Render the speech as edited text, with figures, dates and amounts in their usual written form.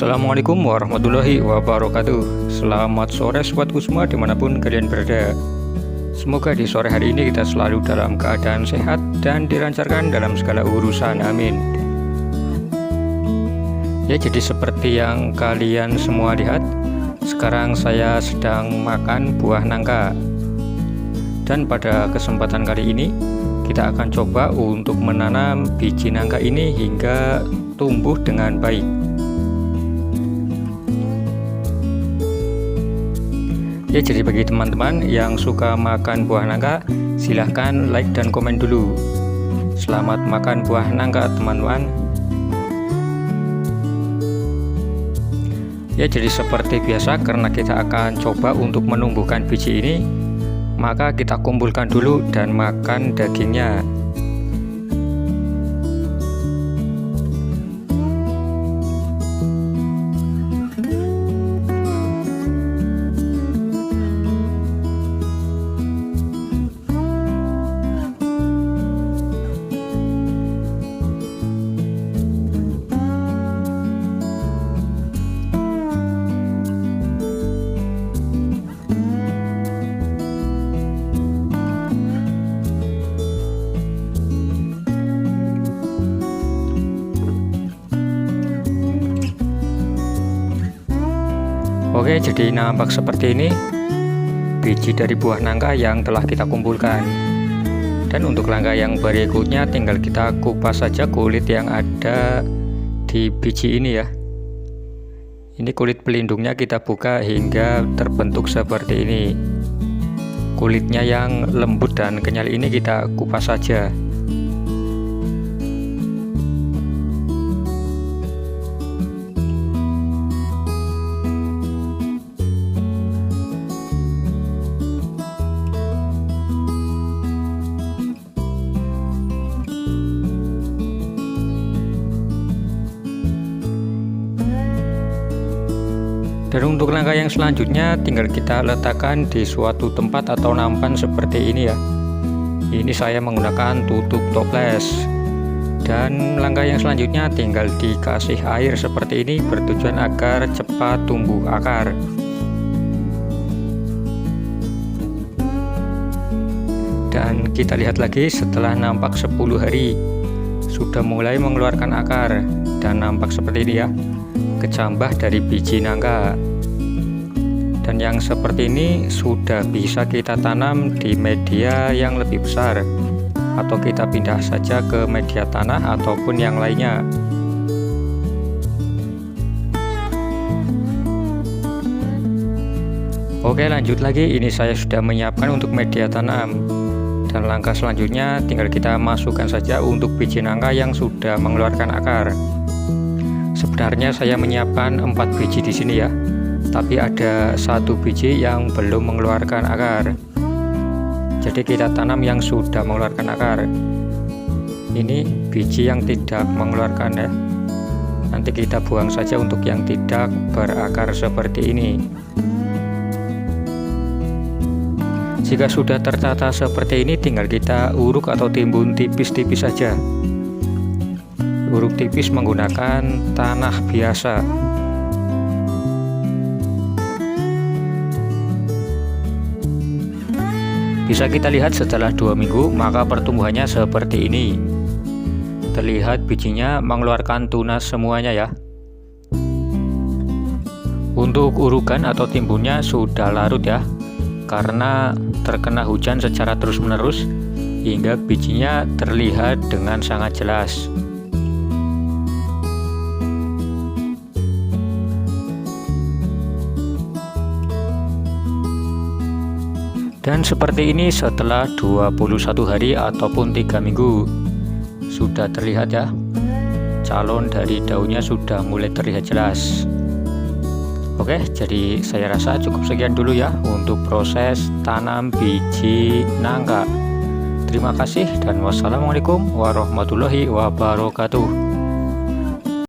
Assalamualaikum warahmatullahi wabarakatuh. Selamat sore sobatku semua dimanapun kalian berada. Semoga di sore hari ini kita selalu dalam keadaan sehat dan dilancarkan dalam segala urusan, amin. Ya, jadi seperti yang kalian semua lihat, sekarang saya sedang makan buah nangka. Dan pada kesempatan kali ini kita akan coba untuk menanam biji nangka ini hingga tumbuh dengan baik. Ya, jadi bagi teman-teman yang suka makan buah nangka, silahkan like dan komen dulu. Selamat makan buah nangka, teman-teman. Ya, jadi seperti biasa, karena kita akan coba untuk menumbuhkan biji ini, maka kita kumpulkan dulu dan makan dagingnya. Oke, jadi nampak seperti ini biji dari buah nangka yang telah kita kumpulkan. Dan untuk langkah yang berikutnya tinggal kita kupas saja kulit yang ada di biji ini ya. Ini kulit pelindungnya kita buka hingga terbentuk seperti ini. Kulitnya yang lembut dan kenyal ini kita kupas saja. Dan untuk langkah yang selanjutnya tinggal kita letakkan di suatu tempat atau nampan seperti ini ya. Ini saya menggunakan tutup toples. Dan langkah yang selanjutnya tinggal dikasih air seperti ini bertujuan agar cepat tumbuh akar. Dan kita lihat lagi setelah nampak 10 hari sudah mulai mengeluarkan akar dan nampak seperti ini ya, kecambah dari biji nangka. Dan yang seperti ini sudah bisa kita tanam di media yang lebih besar, atau kita pindah saja ke media tanah ataupun yang lainnya. Oke, lanjut lagi, ini saya sudah menyiapkan untuk media tanam. Dan langkah selanjutnya tinggal kita masukkan saja untuk biji nangka yang sudah mengeluarkan akar. Sebenarnya saya menyiapkan 4 biji di sini ya, tapi ada 1 biji yang belum mengeluarkan akar. Jadi kita tanam yang sudah mengeluarkan akar. Ini biji yang tidak mengeluarkan ya. Nanti kita buang saja untuk yang tidak berakar seperti ini. Jika sudah tertata seperti ini, tinggal kita uruk atau timbun tipis-tipis saja. Uruk tipis menggunakan tanah biasa. Bisa kita lihat setelah 2 minggu maka pertumbuhannya seperti ini. Terlihat bijinya mengeluarkan tunas semuanya ya. Untuk urukan atau timbunnya sudah larut ya, karena terkena hujan secara terus-menerus hingga bijinya terlihat dengan sangat jelas. Dan seperti ini setelah 21 hari ataupun 3 minggu sudah terlihat ya, calon dari daunnya sudah mulai terlihat jelas. Oke, jadi saya rasa cukup sekian dulu ya untuk proses tanam biji nangka. Terima kasih dan wassalamualaikum warahmatullahi wabarakatuh.